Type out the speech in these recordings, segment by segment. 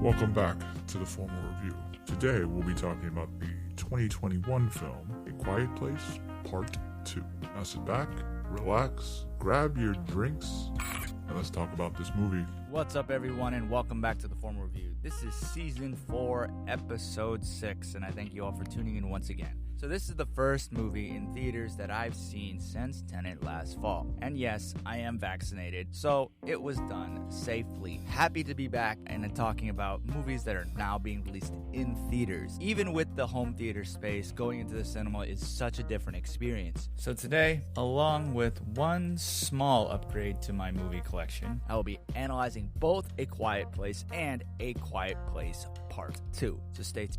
Welcome back to the Formal Review. Today we'll be talking about the 2021 film, A Quiet Place, Part 2. Now sit back, relax, grab your drinks, and let's talk about this movie. What's up, everyone, and welcome back to the Formal Review. This is Season 4, Episode 6, and I thank you all for tuning in once again. So this is the first movie in theaters that I've seen since Tenet last fall. And yes, I am vaccinated, so it was done safely. Happy to be back and talking about movies that are now being released in theaters. Even with the home theater space, going into the cinema is such a different experience. So today, along with one small upgrade to my movie collection, I will be analyzing both A Quiet Place and A Quiet Place Part 2. So stay tuned.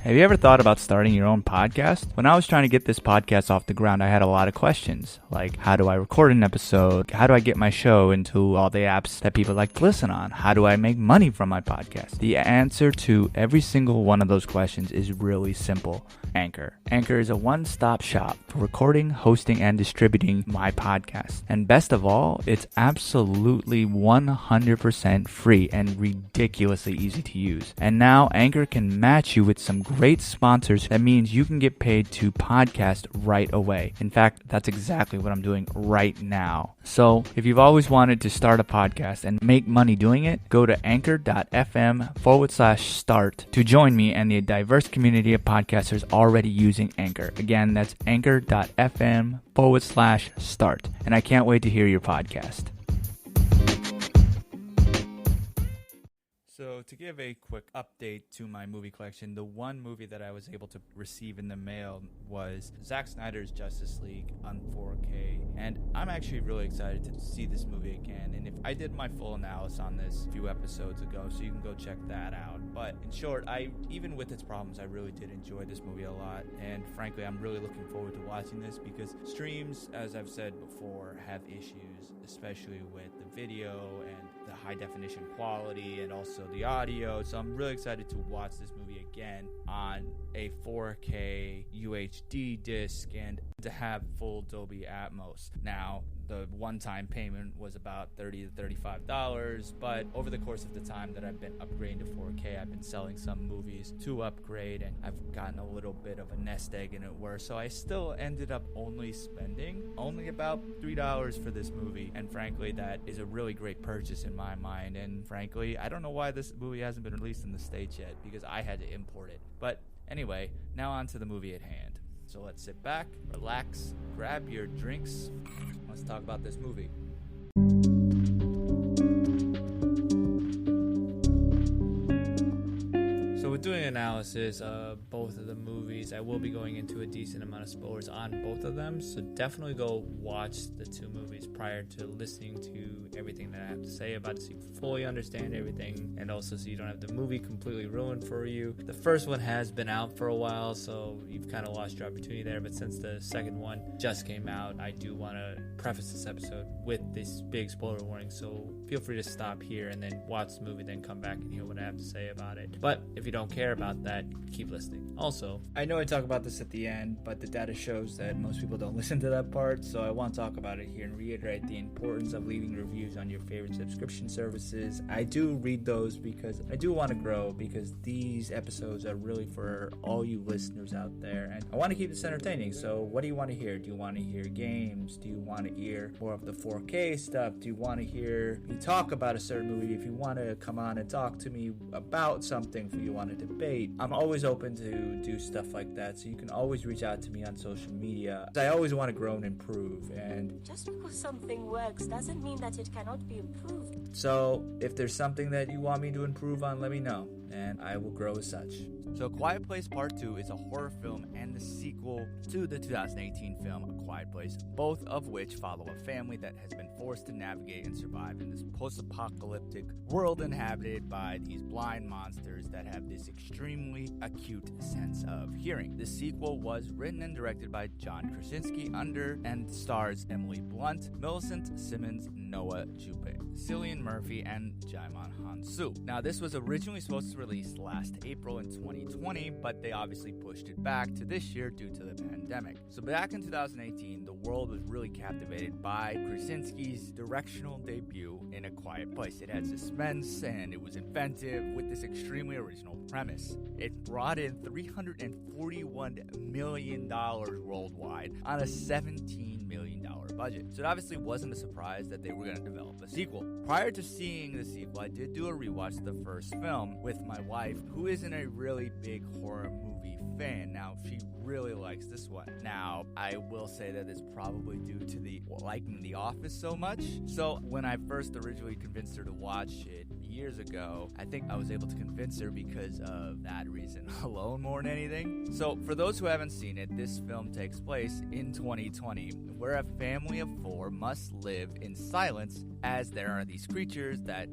Have you ever thought about starting your own podcast? When I was trying to get this podcast off the ground, I had a lot of questions, like how do I record an episode? How do I get my show into all the apps that people like to listen on? How do I make money from my podcast? The answer to every single one of those questions is really simple. Anchor. Anchor is a one-stop shop for recording, hosting, and distributing my podcast. And best of all, it's absolutely 100% free and ridiculously easy to use. And now Anchor can match you with some great sponsors. That means you can get paid to podcast right away. In fact, that's exactly what I'm doing right now. So if you've always wanted to start a podcast and make money doing it, go to anchor.fm/start to join me and the diverse community of podcasters already using Anchor. Again, that's anchor.fm/start. And I can't wait to hear your podcast. So to give a quick update to my movie collection, the one movie that I was able to receive in the mail was Zack Snyder's Justice League on 4K. And I'm actually really excited to see this movie again. And if I did my full analysis on this a few episodes ago, so you can go check that out. But in short, even with its problems, I really did enjoy this movie a lot. And frankly, I'm really looking forward to watching this because streams, as I've said before, have issues, especially with the video and the high definition quality and also the audio. So I'm really excited to watch this movie again on a 4K UHD disc and to have full Dolby Atmos. Now, the one-time payment was about $30 to $35, but over the course of the time that I've been upgrading to 4K, I've been selling some movies to upgrade, and I've gotten a little bit of a nest egg in it where, so I still ended up only spending about $3 for this movie, and frankly, that is a really great purchase in my mind, and frankly, I don't know why this movie hasn't been released in the States yet, because I had to import it. But anyway, now on to the movie at hand. So let's sit back, relax, grab your drinks. Let's talk about this movie. So with doing analysis of both of the movies, I will be going into a decent amount of spoilers on both of them. So definitely go watch the two movies prior to listening to everything that I have to say about it so you fully understand everything and also so you don't have the movie completely ruined for you. The first one has been out for a while, so you've kind of lost your opportunity there. But since the second one just came out, I do want to preface this episode with this big spoiler warning. So feel free to stop here and then watch the movie, then come back and hear what I have to say about it. But if you don't care about that, keep listening. Also, I know I talk about this at the end, but the data shows that most people don't listen to that part, so I want to talk about it here and reiterate the importance of leaving reviews on your favorite subscription services. I do read those because I do want to grow, because these episodes are really for all you listeners out there, and I want to keep this entertaining. So what do you want to hear? Do you want to hear games? Do you want to hear more of the 4K stuff? Do you want to hear me talk about a certain movie? If you want to come on and talk to me about something, if you want to debate, I'm always open to do stuff like that, so you can always reach out to me on social media. I always want to grow and improve, and just because something works doesn't mean that it cannot be improved. So if there's something that you want me to improve on, let me know, and I will grow as such. So Quiet Place Part 2 is a horror film and the sequel to the 2018 film A Quiet Place, both of which follow a family that has been forced to navigate and survive in this post-apocalyptic world inhabited by these blind monsters that have this extremely acute sense of hearing. The sequel was written and directed by John Krasinski and stars Emily Blunt, Millicent Simmons, Noah Jupe, Cillian Murphy, and Jaimon Hansu. Now, this was originally supposed to released last April in 2020, but they obviously pushed it back to this year due to the pandemic. So back in 2018, the world was really captivated by Krasinski's directional debut in A Quiet Place. It had suspense and it was inventive with this extremely original premise. It brought in $341 million worldwide on a $17 million budget. So it obviously wasn't a surprise that they were going to develop a sequel. Prior to seeing the sequel, I did do a rewatch of the first film with my wife, who isn't a really big horror movie fan. Now, she really likes this one. Now, I will say that it's probably due to the liking The Office so much. So when I first originally convinced her to watch it years ago, I think I was able to convince her because of that reason alone more than anything. So for those who haven't seen it, this film takes place in 2020, where a family of 4 must live in silence as there are these creatures that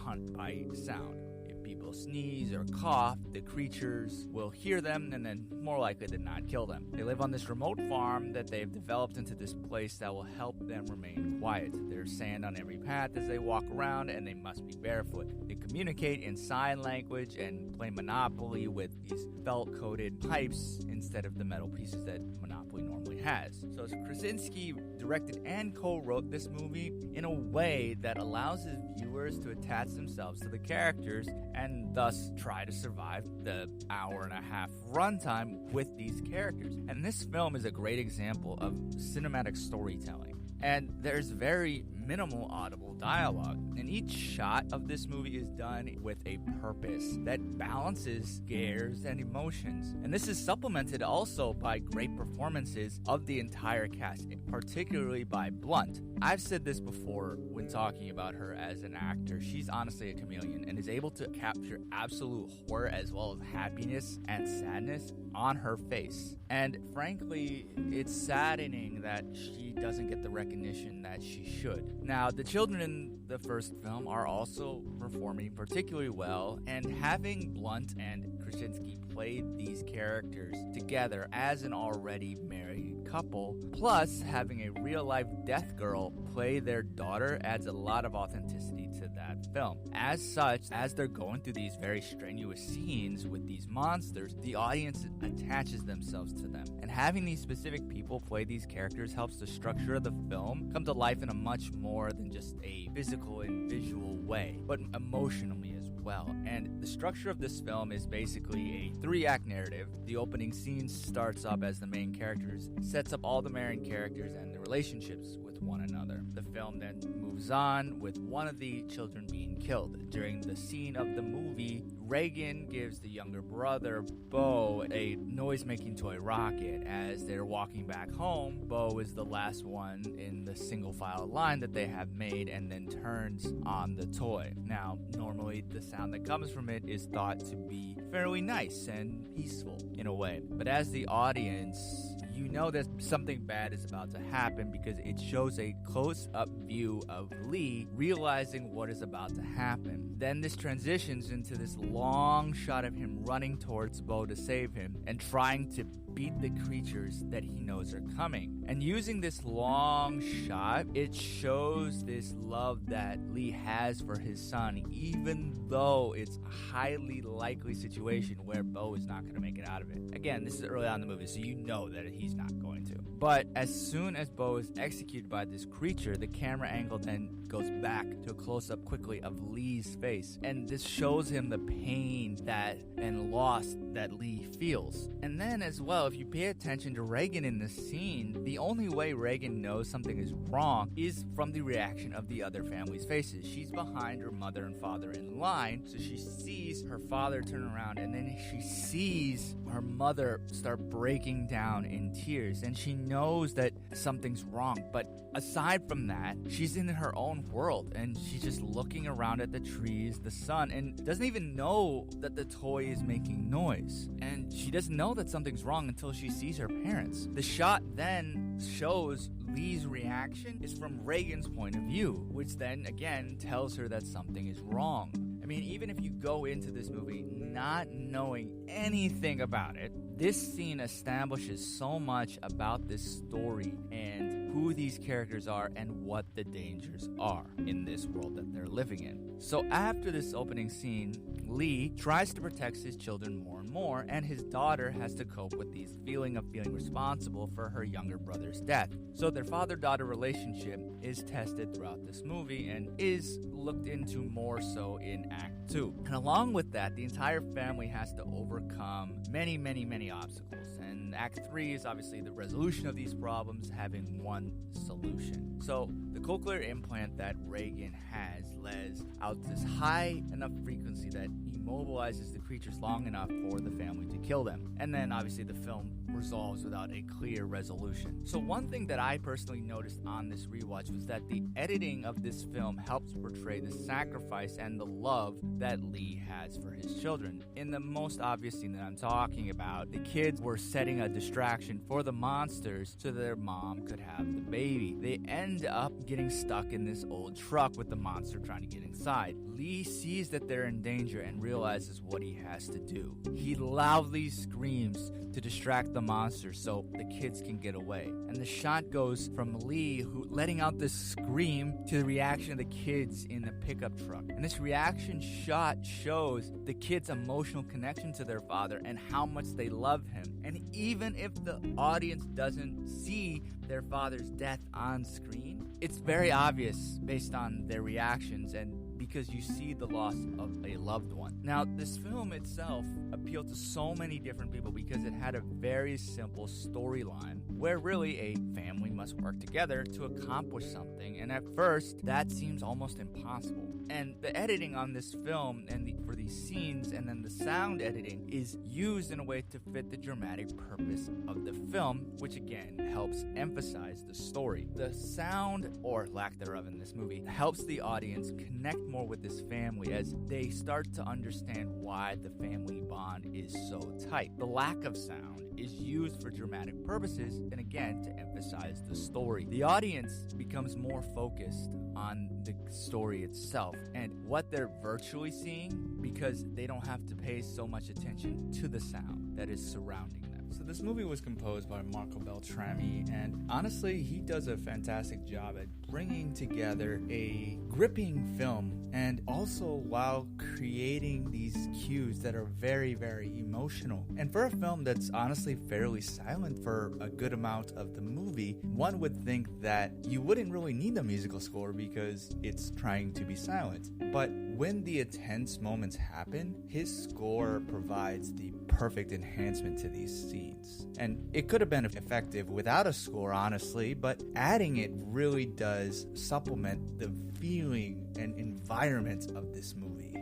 hunt by sound. If people sneeze or cough, the creatures will hear them and then more likely than not kill them. They live on this remote farm that they've developed into this place that will help them remain quiet. There's sand on every path as they walk around and they must be barefoot. They communicate in sign language and play Monopoly with these felt-coated pipes instead of the metal pieces that Monopoly normally has. So Krasinski directed and co-wrote this movie in a way that allows his viewers to attach themselves to the characters and thus try to survive the hour-and-a-half runtime with these characters. And this film is a great example of cinematic storytelling. And there's very minimal audible dialogue. And each shot of this movie is done with a purpose that balances scares and emotions. And this is supplemented also by great performances of the entire cast, particularly by Blunt. I've said this before when talking about her as an actor. She's honestly a chameleon and is able to capture absolute horror as well as happiness and sadness on her face. And frankly, it's saddening that she doesn't get the recognition that she should. Now, the children in the first film are also performing particularly well, and having Blunt and Krasinski play these characters together as an already married couple, plus having a real-life death girl play their daughter adds a lot of authenticity to that film. As such, as they're going through these very strenuous scenes with these monsters, the audience attaches themselves to them. And having these specific people play these characters helps the structure of the film come to life in a much more than just a physical and visual way, but emotionally as well. And the structure of this film is basically a 3-act narrative. The opening scene starts up as the main characters, sets up all the main characters and the relationships with one another. The film then moves on with one of the children being killed. During the scene of the movie, Reagan gives the younger brother, Bo, a noise-making toy rocket. As they're walking back home, Bo is the last one in the single-file line that they have made and then turns on the toy. Now, normally the sound that comes from it is thought to be fairly nice and peaceful in a way. But as the audience, you know that something bad is about to happen because it shows a close-up view of Lee realizing what is about to happen. Then this transitions into this long shot of him running towards Bo to save him and trying to beat the creatures that he knows are coming. And using this long shot, it shows this love that Lee has for his son, even though it's a highly likely situation where Bo is not going to make it out of it. Again, this is early on in the movie, so you know that he's not going to. But as soon as Bo is executed by this creature, the camera angle then goes back to a close-up quickly of Lee's face. And this shows him the pain that and loss that Lee feels. And then as well, if you pay attention to Reagan in this scene, the only way Reagan knows something is wrong is from the reaction of the other family's faces. She's behind her mother and father in line, so she sees her father turn around, and then she sees her mother start breaking down in tears, and she knows that something's wrong. But aside from that, she's in her own world, and she's just looking around at the trees, the sun, and doesn't even know that the toy is making noise. And she doesn't know that something's wrong until she sees her parents. The shot then shows Lee's reaction is from Reagan's point of view, which then again tells her that something is wrong. I mean, even if you go into this movie not knowing anything about it, this scene establishes so much about this story and who these characters are and what the dangers are in this world that they're living in. So after this opening scene, Lee tries to protect his children more and more, and his daughter has to cope with the feeling of feeling responsible for her younger brother's death. So their father-daughter relationship is tested throughout this movie and is looked into more so in Act 2. And along with that, the entire family has to overcome many, many, many obstacles. And Act 3 is obviously the resolution of these problems having one solution. So the cochlear implant that Reagan has lets out this high enough frequency that immobilizes the creatures long enough for the family to kill them. And then obviously the film resolves without a clear resolution. So one thing that I personally noticed on this rewatch was that the editing of this film helps portray the sacrifice and the love that Lee has for his children. In the most obvious scene that I'm talking about, the kids were setting a distraction for the monsters so their mom could have the baby. They end up getting stuck in this old truck with the monster trying to get inside. Lee sees that they're in danger and realizes what he has to do. He loudly screams to distract the monster so the kids can get away. And the shot goes from Lee letting out this scream to the reaction of the kids in the pickup truck. And this reaction shot shows the kids' emotional connection to their father and how much they love him. And even if the audience doesn't see their father's death on screen, it's very obvious based on their reactions and because you see the loss of a loved one. Now, this film itself appealed to so many different people because it had a very simple storyline where really a family must work together to accomplish something, and at first that seems almost impossible. And the editing on this film and for these scenes and then the sound editing is used in a way to fit the dramatic purpose of the film, which again helps emphasize the story. The sound, or lack thereof in this movie, helps the audience connect more with this family as they start to understand why the family bond is so tight. The lack of sound is used for dramatic purposes and again to emphasize the story. The audience becomes more focused on the story itself and what they're virtually seeing because they don't have to pay so much attention to the sound that is surrounding them. So this movie was composed by Marco Beltrami, and honestly, he does a fantastic job at bringing together a gripping film and also while creating these cues that are very, very emotional. And for a film that's honestly fairly silent for a good amount of the movie, one would think that you wouldn't really need a musical score because it's trying to be silent. But when the intense moments happen, his score provides the perfect enhancement to these scenes. And it could have been effective without a score, honestly, but adding it really does supplement the feeling and environment of this movie.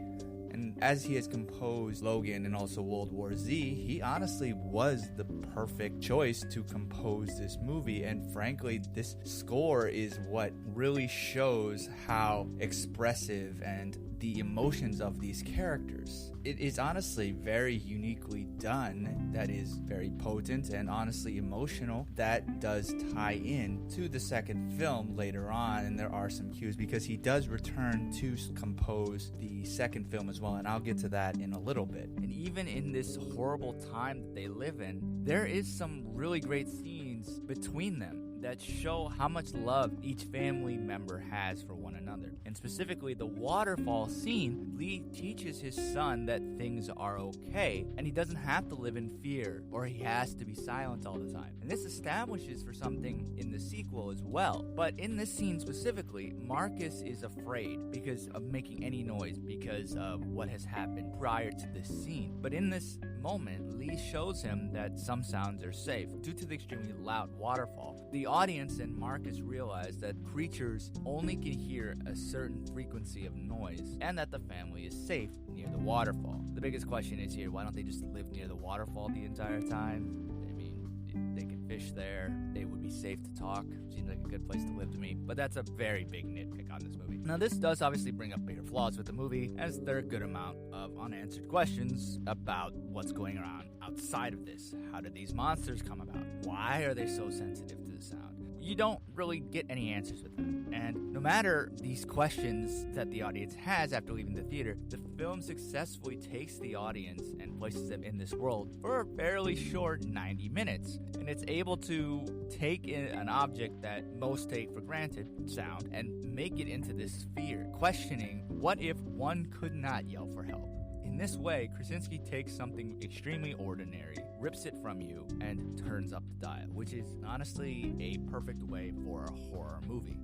And as he has composed Logan and also World War Z, he honestly was the perfect choice to compose this movie. And frankly, this score is what really shows how expressive and the emotions of these characters. It is honestly very uniquely done, that is very potent and honestly emotional, that does tie in to the second film later on, and there are some cues because he does return to compose the second film as well, and I'll get to that in a little bit. And even in this horrible time that they live in, there is some really great scenes between them that show how much love each family member has for one another. And specifically, the waterfall scene, Lee teaches his son that things are okay, and he doesn't have to live in fear, or he has to be silent all the time. And this establishes for something in the sequel as well. But in this scene specifically, Marcus is afraid because of making any noise because of what has happened prior to this scene. But in this moment, Lee shows him that some sounds are safe due to the extremely loud waterfall. The audience and Marcus realize that creatures only can hear a certain frequency of noise and that the family is safe near the waterfall. The biggest question is here, why don't they just live near the waterfall the entire time? I mean, they can fish there. They would be safe to talk. Seems like a good place to live to me. But that's a very big nitpick on this movie. Now, this does obviously bring up bigger flaws with the movie, as there are a good amount of unanswered questions about what's going on outside of this. How did these monsters come about? Why are they so sensitive to the sound? you don't really get any answers with that. And no matter these questions that the audience has after leaving the theater, the film successfully takes the audience and places them in this world for a fairly short 90 minutes. And it's able to take in an object that most take for granted, sound, and make it into this sphere, questioning what if one could not yell for help. In this way, Krasinski takes something extremely ordinary, rips it from you, and turns up the dial, which is honestly a perfect way for a horror movie.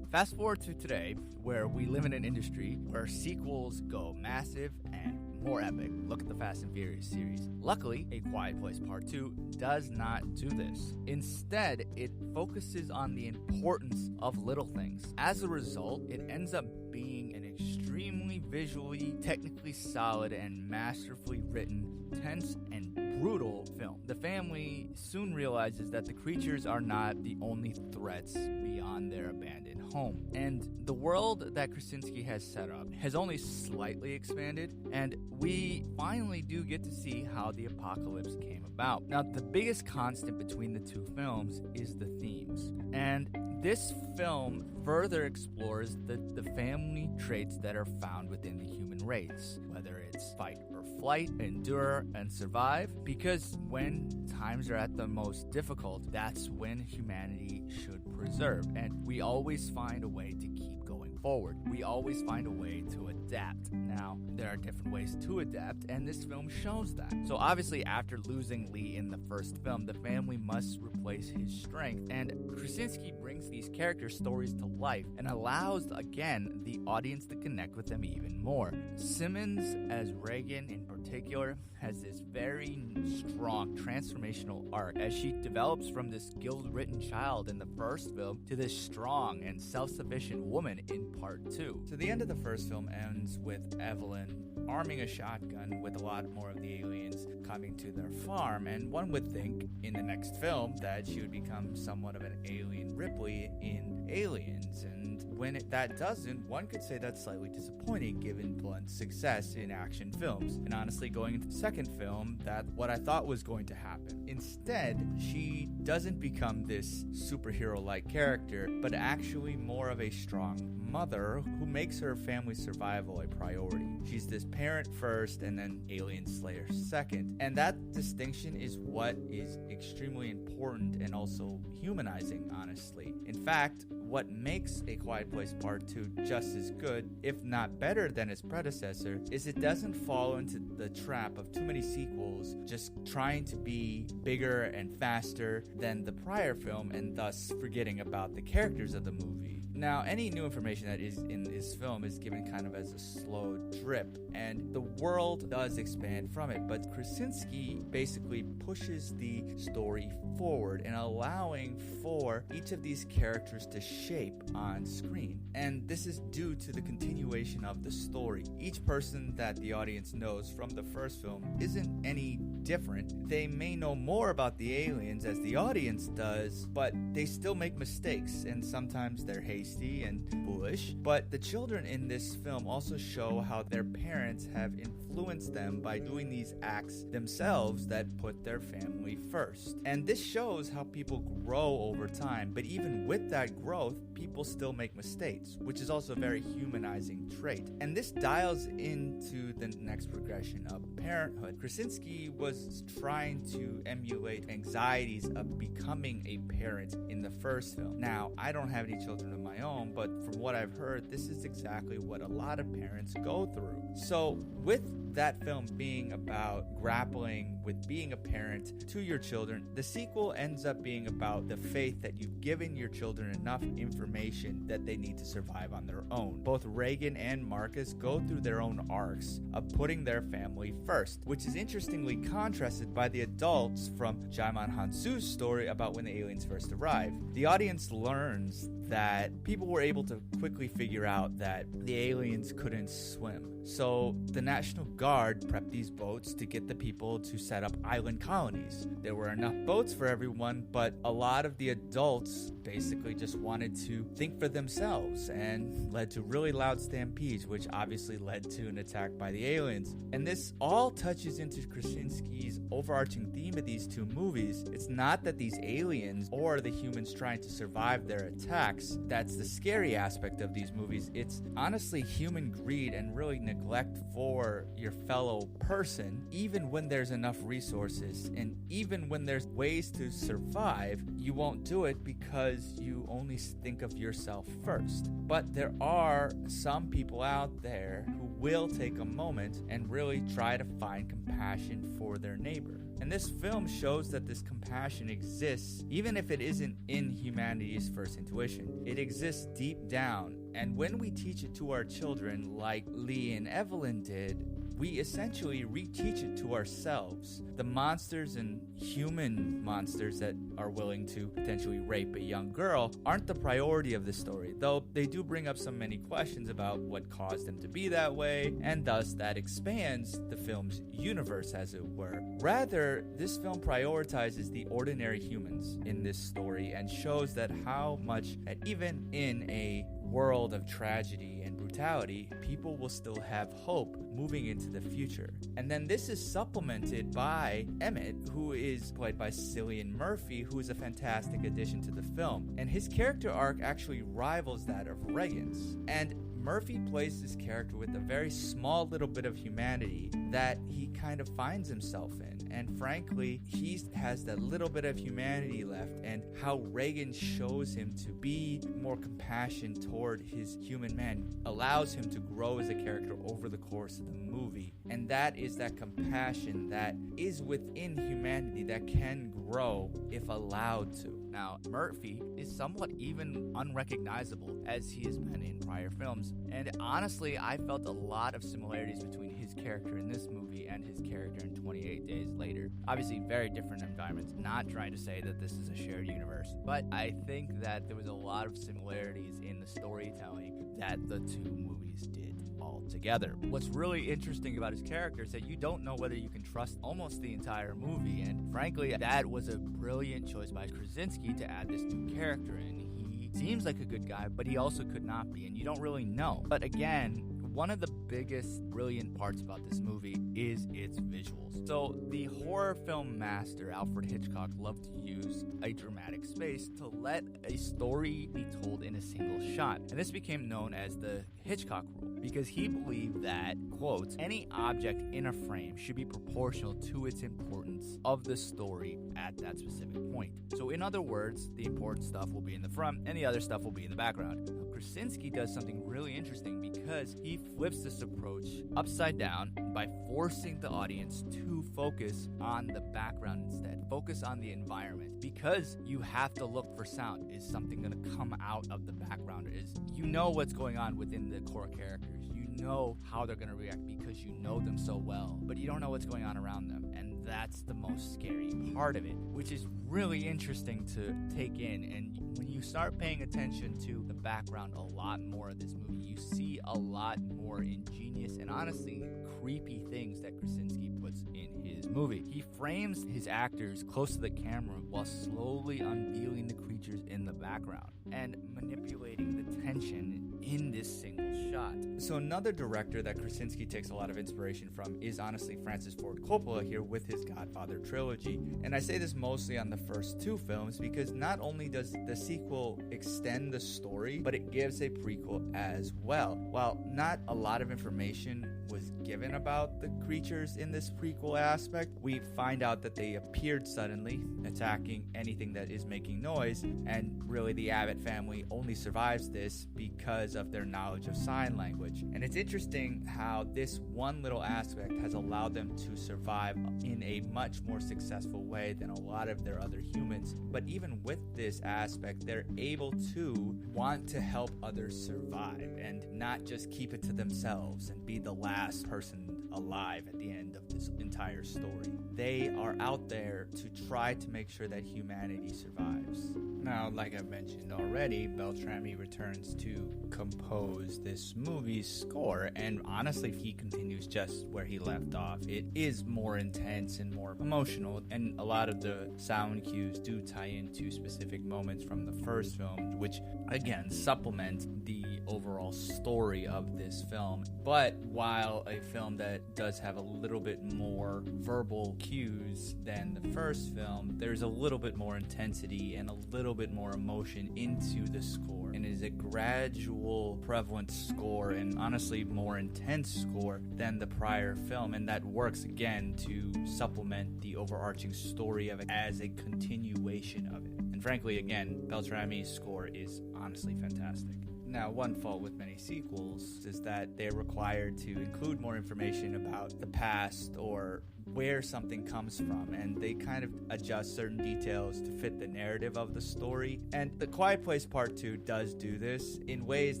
Fast forward to today, where we live in an industry where sequels go massive and more epic. Look at the Fast and Furious series. Luckily, A Quiet Place Part 2 does not do this. Instead, it focuses on the importance of little things. As a result, it ends up being an extremely visually, technically solid, and masterfully written, tense, and brutal film. The family soon realizes that the creatures are not the only threats beyond their abandoned home. And the world that Krasinski has set up has only slightly expanded, and we finally do get to see how the apocalypse came about. Now, the biggest constant between the two films is the themes. And this film further explores the family traits that are found within the human race, whether it's fight or flight, endure and survive, because when times are at the most difficult, that's when humanity should preserve. And we always find a way to keep going forward. We always find a way to adapt. Now, there are different ways to adapt, and this film shows that. So obviously, after losing Lee in the first film, the family must replace his strength, and Krasinski brings these character stories to life and allows, again, the audience to connect with them even more. Simmons, as Reagan in particular, has this very strong transformational arc as she develops from this guilt-ridden child in the first film to this strong and self-sufficient woman in part 2. So the end of the first film ends with Evelyn arming a shotgun with a lot more of the aliens coming to their farm, and one would think in the next film that she would become somewhat of an alien Ripley in Aliens, and when that doesn't, one could say that's slightly disappointing given Blunt's success in action films. And honestly, going into the second film, that's what I thought was going to happen. Instead, she doesn't become this superhero-like character, but actually more of a strong mother who makes her family's survival a priority. She's this parent first and then alien slayer second. And that distinction is what is extremely important and also humanizing, honestly. In fact, what makes A Quiet Place Part 2 just as good, if not better than its predecessor, is it doesn't fall into the trap of too many sequels just trying to be bigger and faster than the prior film and thus forgetting about the characters of the movie. Now, any new information that is in this film is given kind of as a slow drip, and the world does expand from it, but Krasinski basically pushes the story forward and allowing for each of these characters to shape on screen. And this is due to the continuation of the story. Each person that the audience knows from the first film isn't any different. They may know more about the aliens as the audience does, but they still make mistakes, and sometimes they're hasty and foolish. But the children in this film also show how their parents have influenced them by doing these acts themselves that put their family first. And this shows how people grow over time, but even with that growth, people still make mistakes, which is also a very humanizing trait. And this dials into the next progression of parenthood. Krasinski was trying to emulate anxieties of becoming a parent in the first film. Now, I don't have any children of my own, but from what I've heard, this is exactly what a lot of parents go through. So, with that film being about grappling with being a parent to your children, the sequel ends up being about the faith that you've given your children enough information that they need to survive on their own. Both Reagan and Marcus go through their own arcs of putting their family first, which is interestingly contrasted by the adults from Jaimon Hansu's story about when the aliens first arrived. The audience learns that people were able to quickly figure out that the aliens couldn't swim. So the National Guard prepped these boats to get the people to set up island colonies. There were enough boats for everyone, but a lot of the adults basically just wanted to think for themselves and led to really loud stampedes, which obviously led to an attack by the aliens. And this all touches into Krasinski's overarching theme of these two movies, it's not that these aliens or the humans trying to survive their attacks that's the scary aspect of these movies. It's honestly human greed and really neglect for your fellow person, even when there's enough resources and even when there's ways to survive. You won't do it because you only think of yourself first. But there are some people out there who will take a moment and really try to find compassion for their neighbor. And this film shows that this compassion exists, even if it isn't in humanity's first intuition. It exists deep down, and when we teach it to our children, like Lee and Evelyn did, we essentially reteach it to ourselves. The monsters and human monsters that are willing to potentially rape a young girl aren't the priority of the story, though they do bring up so many questions about what caused them to be that way, and thus that expands the film's universe, as it were. Rather, this film prioritizes the ordinary humans in this story and shows that how much that even in a world of tragedy and brutality, people will still have hope moving into the future. And then this is supplemented by Emmett, who is played by Cillian Murphy, who is a fantastic addition to the film. And his character arc actually rivals that of Reagan's. And Murphy plays this character with a very small little bit of humanity that he kind of finds himself in. And frankly, he has that little bit of humanity left, and how Reagan shows him to be more compassion toward his human man allows him to grow as a character over the course of the movie. And that is that compassion that is within humanity that can grow if allowed to. Now, Murphy is somewhat even unrecognizable as he has been in prior films, and honestly, I felt a lot of similarities between his character in this movie and his character in 28 Days Later. Obviously, very different environments, not trying to say that this is a shared universe, but I think that there was a lot of similarities in the storytelling that the two movies did all together. What's really interesting about his character is that you don't know whether you can trust almost the entire movie, and frankly, that was a brilliant choice by Krasinski to add this new character in. He seems like a good guy, but he also could not be, and you don't really know. But again, one of the biggest brilliant parts about this movie is its visuals. So the horror film master Alfred Hitchcock loved to use a dramatic space to let a story be told in a single shot. And this became known as the Hitchcock rule, because he believed that, quote, any object in a frame should be proportional to its importance of the story at that specific point. So in other words, the important stuff will be in the front and the other stuff will be in the background. Now, Krasinski does something really interesting because he flips this approach upside down by forcing the audience to focus on the background instead. Focus on the environment, because you have to look for sound. Is something going to come out of the background? Is you know what's going on within the core characters. You know how they're going to react because you know them so well, but you don't know what's going on around them. And that's the most scary part of it, which is really interesting to take in. And when you start paying attention to the background a lot more of this movie, you see a lot more ingenious and honestly creepy things that Krasinski puts in his movie. He frames his actors close to the camera while slowly unveiling the creatures in the background and manipulating the tension in this single shot. So another director that Krasinski takes a lot of inspiration from is honestly Francis Ford Coppola here with his Godfather trilogy. And I say this mostly on the first two films because not only does the sequel extend the story, but it gives a prequel as well. While not a lot of information was given about the creatures in this prequel aspect, we find out that they appeared suddenly, attacking anything that is making noise, and really the Abbott family only survives this because of their knowledge of sign language. And it's interesting how this one little aspect has allowed them to survive in a much more successful way than a lot of their other humans. But even with this aspect, they're able to want to help others survive and not just keep it to themselves and be the last person alive at the end of this entire story. They are out there to try to make sure that humanity survives. Now, like I've mentioned already, Beltrami returns to compose this movie's score, and honestly, he continues just where he left off. It is more intense and more emotional, and a lot of the sound cues do tie into specific moments from the first film, which again supplement the overall story of this film. But while a film that does have a little bit more verbal cues than the first film, there's a little bit more intensity and a little bit more emotion into the score. And it is a gradual, prevalent score, and honestly more intense score than the prior film. And that works again to supplement the overarching story of it as a continuation of it. And frankly, again, Beltrami's score is honestly fantastic. Now, one fault with many sequels is that they're required to include more information about the past or where something comes from, and they kind of adjust certain details to fit the narrative of the story. And The Quiet Place Part 2 does do this in ways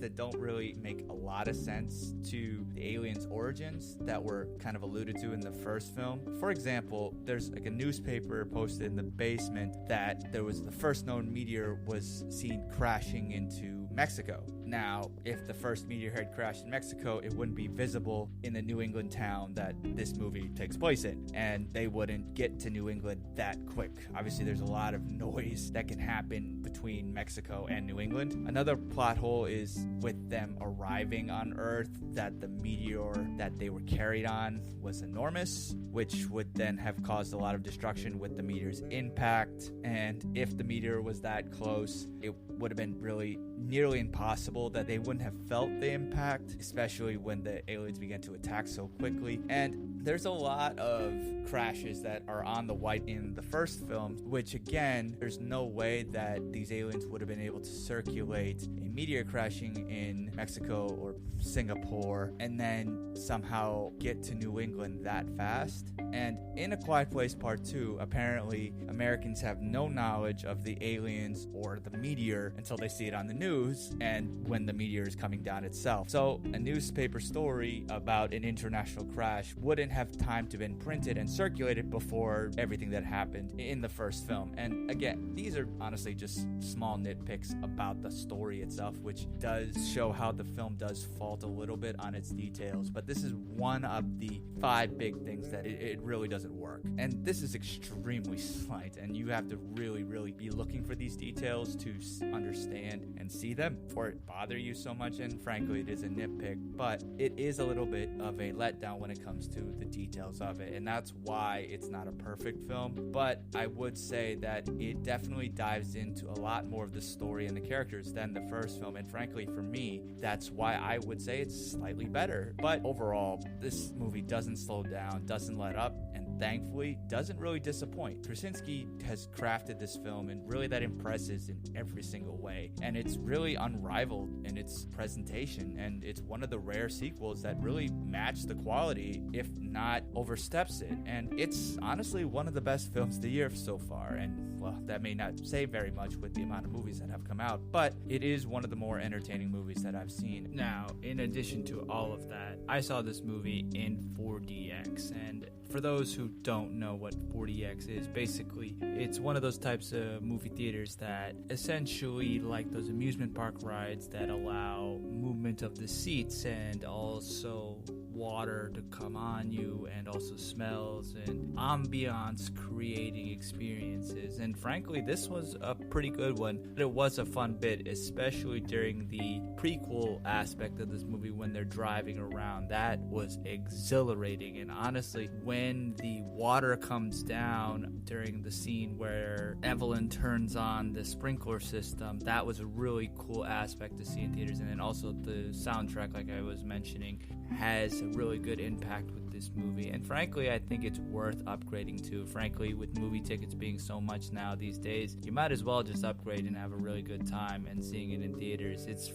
that don't really make a lot of sense to the aliens' origins that were kind of alluded to in the first film. For example, there's like a newspaper posted in the basement that there was the first known meteor was seen crashing into Mexico. Now, if the first meteor had crashed in Mexico, it wouldn't be visible in the New England town that this movie takes place in, and they wouldn't get to New England that quick. Obviously, there's a lot of noise that can happen between Mexico and New England. Another plot hole is with them arriving on Earth, that the meteor that they were carried on was enormous, which would then have caused a lot of destruction with the meteor's impact. And if the meteor was that close, it would have been really nearly impossible that they wouldn't have felt the impact, especially when the aliens began to attack so quickly. And there's a lot of crashes that are on the white in the first film, which again, there's no way that these aliens would have been able to circulate a meteor crashing in Mexico or Singapore and then somehow get to New England that fast. And in A Quiet Place Part 2, apparently Americans have no knowledge of the aliens or the meteor until they see it on the news and when the meteor is coming down itself. So a newspaper story about an international crash wouldn't have time to been printed and circulated before everything that happened in the first film. And again, these are honestly just small nitpicks about the story itself, which does show how the film does fault a little bit on its details. But this is one of the 5 big things that it really doesn't work. And this is extremely slight, and you have to really, really be looking for these details to understand and see them for it bother you so much. And frankly, it is a nitpick, but it is a little bit of a letdown when it comes to the details of it, and that's why it's not a perfect film. But I would say that it definitely dives into a lot more of the story and the characters than the first film, and frankly, for me, that's why I would say it's slightly better. But overall, this movie doesn't slow down, doesn't let up, and thankfully doesn't really disappoint. Krasinski has crafted this film and really that impresses in every single way, and it's really unrivaled in its presentation, and it's one of the rare sequels that really match the quality, if not oversteps it. And it's honestly one of the best films of the year so far, and well, that may not say very much with the amount of movies that have come out, but it is one of the more entertaining movies that I've seen. Now, in addition to all of that, I saw this movie in 4DX, and for those who don't know what 4DX is, basically it's one of those types of movie theaters that essentially like those amusement park rides that allow movement of the seats and also water to come on you, and also smells and ambiance creating experiences. And frankly, this was a pretty good one. It was a fun bit, especially during the prequel aspect of this movie when they're driving around. That was exhilarating. And honestly, when the water comes down during the scene where Evelyn turns on the sprinkler system, that was a really cool aspect to see in theaters. And then also the soundtrack, like I was mentioning, has a really good impact with this movie. And frankly, I think it's worth upgrading to. Frankly, with movie tickets being so much now these days, you might as well just upgrade and have a really good time. And seeing it in theaters, it's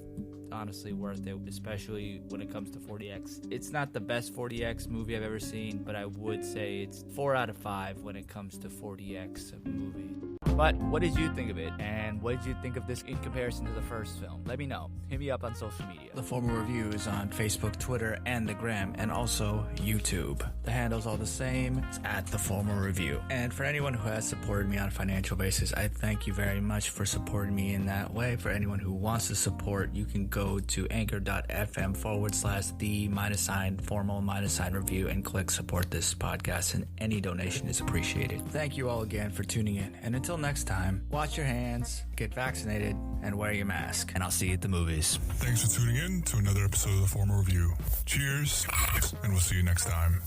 honestly worth it, especially when it comes to 4DX. It's not the best 4DX movie I've ever seen, but I would say it's 4 out of 5 when it comes to 4DX movie. But what did you think of it? And what did you think of this in comparison to the first film? Let me know. Hit me up on social media. The Formal Review is on Facebook, Twitter, and the Gram, and also YouTube. The handle's all the same. It's at The Formal Review. And for anyone who has supported me on a financial basis, I thank you very much for supporting me in that way. For anyone who wants to support, you can go to anchor.fm/the_formal_review and click support this podcast, and any donation is appreciated. Thank you all again for tuning in. And until next time, wash your hands, get vaccinated, and wear your mask. And I'll see you at the movies. Thanks for tuning in to another episode of The Formal Review. Cheers, and we'll see you next time.